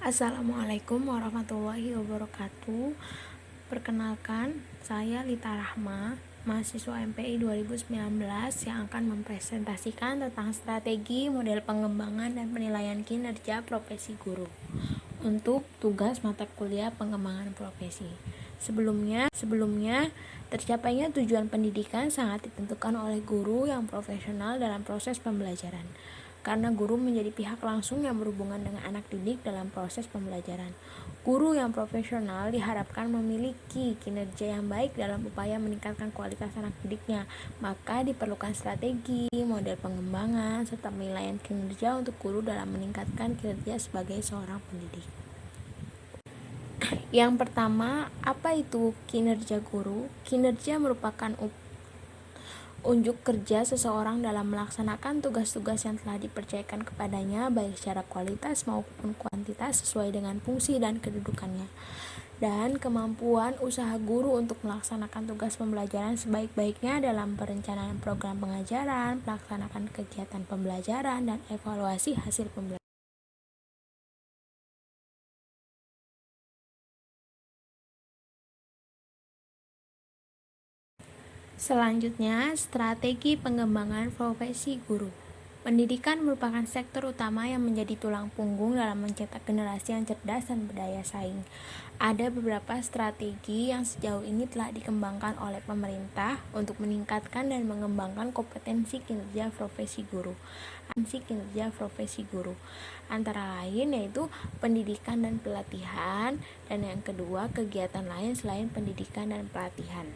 Assalamualaikum warahmatullahi wabarakatuh. Perkenalkan, saya Lita Rahma, mahasiswa MPI 2019 yang akan mempresentasikan tentang strategi, model pengembangan, dan penilaian kinerja profesi guru untuk tugas mata kuliah pengembangan profesi. Sebelumnya, tercapainya tujuan pendidikan sangat ditentukan oleh guru yang profesional dalam proses pembelajaran. Karena guru menjadi pihak langsung yang berhubungan dengan anak didik dalam proses pembelajaran. Guru yang profesional diharapkan memiliki kinerja yang baik dalam upaya meningkatkan kualitas anak didiknya. Maka diperlukan strategi, model pengembangan, serta penilaian kinerja untuk guru dalam meningkatkan kinerja sebagai seorang pendidik. Yang pertama, apa itu kinerja guru? Kinerja merupakan unjuk kerja seseorang dalam melaksanakan tugas-tugas yang telah dipercayakan kepadanya, baik secara kualitas maupun kuantitas sesuai dengan fungsi dan kedudukannya. Dan kemampuan usaha guru untuk melaksanakan tugas pembelajaran sebaik-baiknya dalam perencanaan program pengajaran, pelaksanaan kegiatan pembelajaran, dan evaluasi hasil pembelajaran. Selanjutnya, strategi pengembangan profesi guru. Pendidikan merupakan sektor utama yang menjadi tulang punggung dalam mencetak generasi yang cerdas dan berdaya saing. Ada beberapa strategi yang sejauh ini telah dikembangkan oleh pemerintah untuk meningkatkan dan mengembangkan kompetensi kinerja profesi guru. Antara lain yaitu pendidikan dan pelatihan, dan yang kedua kegiatan lain selain pendidikan dan pelatihan.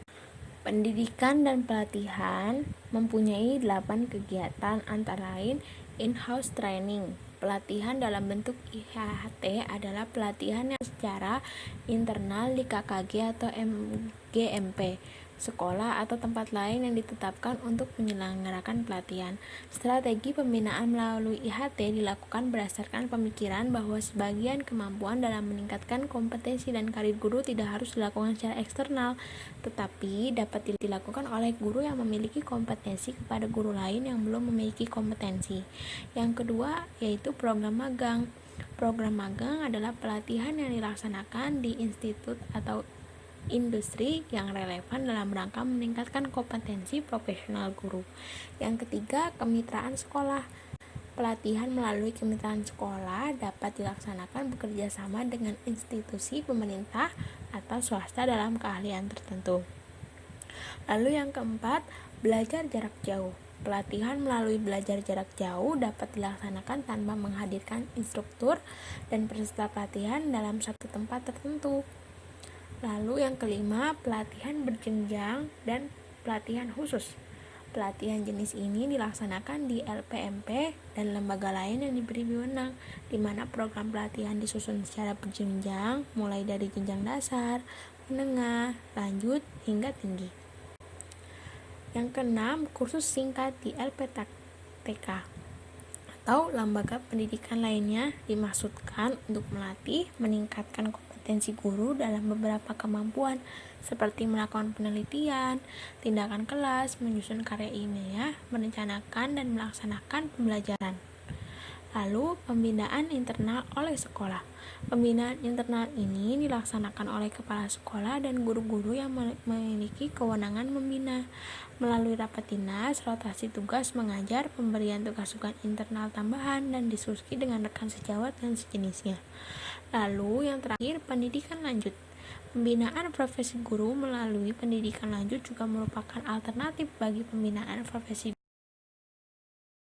Pendidikan dan pelatihan mempunyai 8 kegiatan, antara lain in-house training. Pelatihan dalam bentuk IHT adalah pelatihan yang secara internal di KKG atau MGMP, sekolah atau tempat lain yang ditetapkan untuk menyelenggarakan pelatihan. Strategi pembinaan melalui IHT dilakukan berdasarkan pemikiran bahwa sebagian kemampuan dalam meningkatkan kompetensi dan karir guru tidak harus dilakukan secara eksternal, tetapi dapat dilakukan oleh guru yang memiliki kompetensi kepada guru lain yang belum memiliki kompetensi. Yang kedua yaitu program magang. Program magang adalah pelatihan yang dilaksanakan di institut atau industri yang relevan dalam rangka meningkatkan kompetensi profesional guru. Yang ketiga, kemitraan sekolah. Pelatihan melalui kemitraan sekolah dapat dilaksanakan bekerja sama dengan institusi pemerintah atau swasta dalam keahlian tertentu. Lalu yang keempat, belajar jarak jauh. Pelatihan melalui belajar jarak jauh dapat dilaksanakan tanpa menghadirkan instruktur dan peserta pelatihan dalam satu tempat tertentu. Lalu yang kelima, pelatihan berjenjang dan pelatihan khusus. Pelatihan jenis ini dilaksanakan di LPMP dan lembaga lain yang diberi wewenang, di mana program pelatihan disusun secara berjenjang, mulai dari jenjang dasar, menengah, lanjut, hingga tinggi. Yang keenam, kursus singkat di LPTK atau lembaga pendidikan lainnya dimaksudkan untuk melatih, meningkatkan kompetensi guru dalam beberapa kemampuan seperti melakukan penelitian, tindakan kelas, menyusun karya ilmiah, merencanakan dan melaksanakan pembelajaran. Lalu, pembinaan internal oleh sekolah. Pembinaan internal ini dilaksanakan oleh kepala sekolah dan guru-guru yang memiliki kewenangan membina. Melalui rapat dinas, rotasi tugas mengajar, pemberian tugas-tugas internal tambahan, dan diskusi dengan rekan sejawat dan sejenisnya. Lalu yang terakhir, pendidikan lanjut. Pembinaan profesi guru melalui pendidikan lanjut juga merupakan alternatif bagi pembinaan profesi.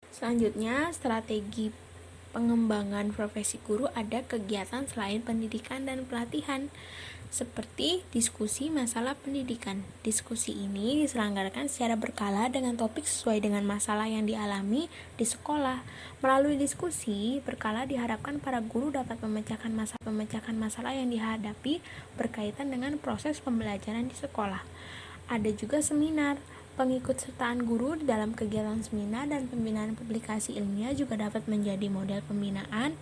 Selanjutnya, strategi pengembangan profesi guru ada kegiatan selain pendidikan dan pelatihan, seperti diskusi masalah pendidikan. Diskusi ini diselenggarakan secara berkala dengan topik sesuai dengan masalah yang dialami di sekolah. Melalui diskusi berkala diharapkan para guru dapat memecahkan masalah yang dihadapi berkaitan dengan proses pembelajaran di sekolah. Ada juga seminar. Pengikutsertaan guru di dalam kegiatan seminar dan pembinaan publikasi ilmiah juga dapat menjadi model pembinaan.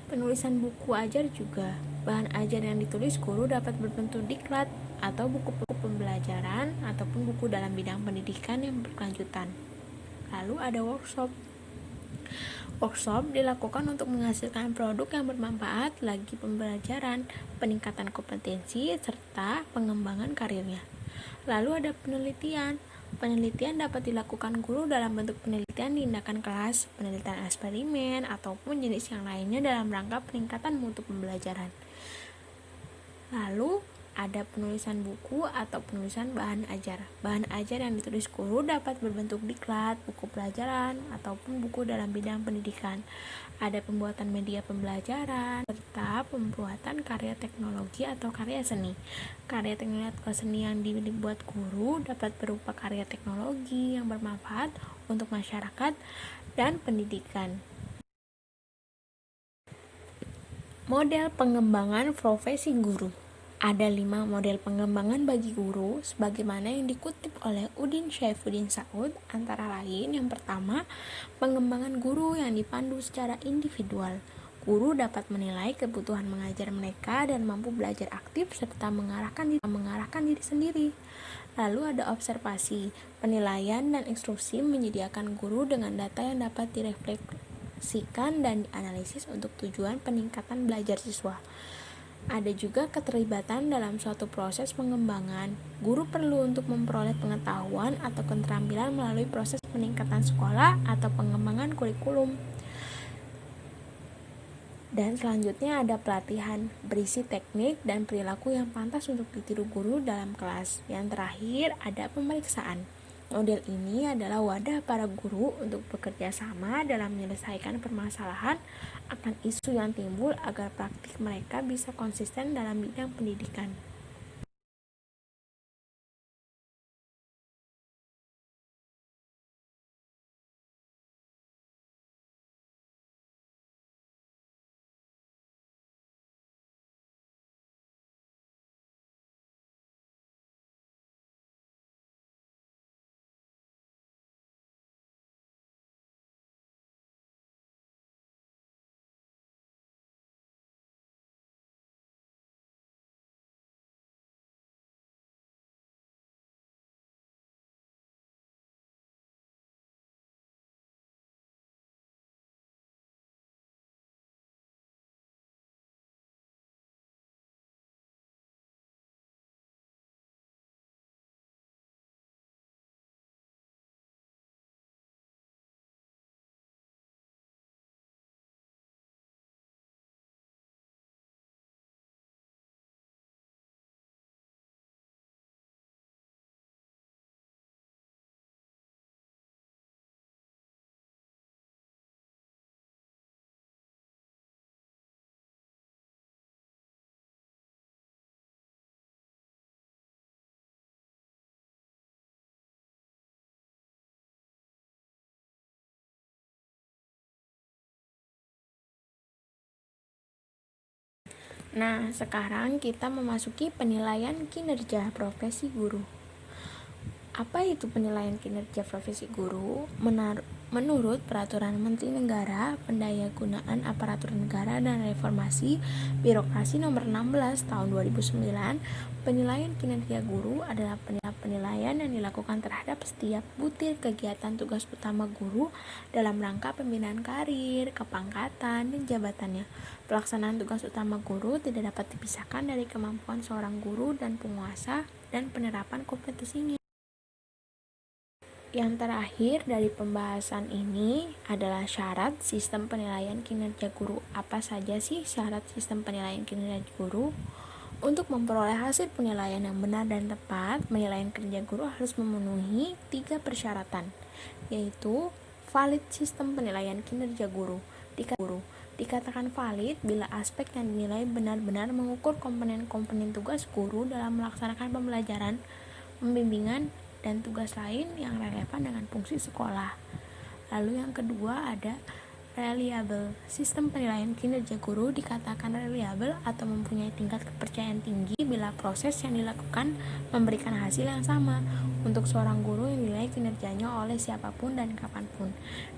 Penulisan buku ajar juga. Bahan ajar yang ditulis guru dapat berbentuk diklat atau buku-buku pembelajaran ataupun buku dalam bidang pendidikan yang berkelanjutan. Lalu ada workshop. Workshop dilakukan untuk menghasilkan produk yang bermanfaat bagi pembelajaran, peningkatan kompetensi, serta pengembangan karirnya. Lalu ada penelitian. Penelitian dapat dilakukan guru dalam bentuk penelitian tindakan kelas, penelitian eksperimen, ataupun jenis yang lainnya dalam rangka peningkatan mutu pembelajaran. Lalu ada penulisan buku atau penulisan bahan ajar. Bahan ajar yang ditulis guru dapat berbentuk diklat, buku pelajaran, ataupun buku dalam bidang pendidikan. Ada pembuatan media pembelajaran, serta pembuatan karya teknologi atau karya seni. Karya teknologi atau seni yang dibuat guru dapat berupa karya teknologi yang bermanfaat untuk masyarakat dan pendidikan. Model pengembangan profesi guru. Ada 5 model pengembangan bagi guru sebagaimana yang dikutip oleh Udin Syaifuddin Saud, antara lain yang pertama, pengembangan guru yang dipandu secara individual. Guru dapat menilai kebutuhan mengajar mereka dan mampu belajar aktif serta mengarahkan diri sendiri. Lalu ada observasi, penilaian dan instruksi menyediakan guru dengan data yang dapat direfleksikan dan dianalisis untuk tujuan peningkatan belajar siswa. Ada juga keterlibatan dalam suatu proses pengembangan. Guru perlu untuk memperoleh pengetahuan atau keterampilan melalui proses peningkatan sekolah atau pengembangan kurikulum. Dan selanjutnya ada pelatihan, berisi teknik dan perilaku yang pantas untuk ditiru guru dalam kelas. Yang terakhir ada pemeriksaan. Model ini adalah wadah para guru untuk bekerja sama dalam menyelesaikan permasalahan akan isu yang timbul agar praktik mereka bisa konsisten dalam bidang pendidikan. Nah, sekarang kita memasuki penilaian kinerja profesi guru. Apa itu penilaian kinerja profesi guru? Menurut Peraturan Menteri Negara Pendayagunaan Aparatur Negara dan Reformasi Birokrasi Nomor 16 Tahun 2009, penilaian kinerja guru adalah penilaian yang dilakukan terhadap setiap butir kegiatan tugas utama guru dalam rangka pembinaan karir, kepangkatan, dan jabatannya. Pelaksanaan tugas utama guru tidak dapat dipisahkan dari kemampuan seorang guru dan penguasa dan penerapan kompetisinya. Yang terakhir dari pembahasan ini adalah syarat sistem penilaian kinerja guru. Apa saja sih syarat sistem penilaian kinerja guru? Untuk memperoleh hasil penilaian yang benar dan tepat, penilaian kinerja guru harus memenuhi 3 persyaratan, yaitu valid sistem penilaian kinerja guru. Dikatakan valid bila aspek yang dinilai benar-benar mengukur komponen-komponen tugas guru dalam melaksanakan pembelajaran, pembimbingan, dan tugas lain yang relevan dengan fungsi sekolah. Lalu yang kedua ada reliable. Sistem penilaian kinerja guru dikatakan reliable atau mempunyai tingkat kepercayaan tinggi bila proses yang dilakukan memberikan hasil yang sama untuk seorang guru yang dinilai kinerjanya oleh siapapun dan kapanpun.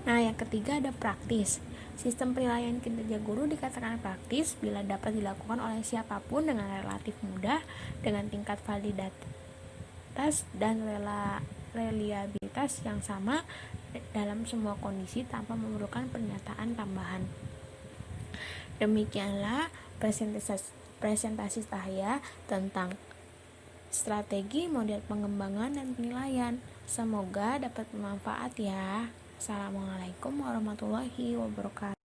Nah, yang ketiga ada praktis. Sistem penilaian kinerja guru dikatakan praktis bila dapat dilakukan oleh siapapun dengan relatif mudah, dengan tingkat validitas dan reliabilitas yang sama dalam semua kondisi tanpa memerlukan pernyataan tambahan. Demikianlah presentasi saya tentang strategi model pengembangan dan penilaian. Semoga dapat bermanfaat ya. Assalamualaikum warahmatullahi wabarakatuh.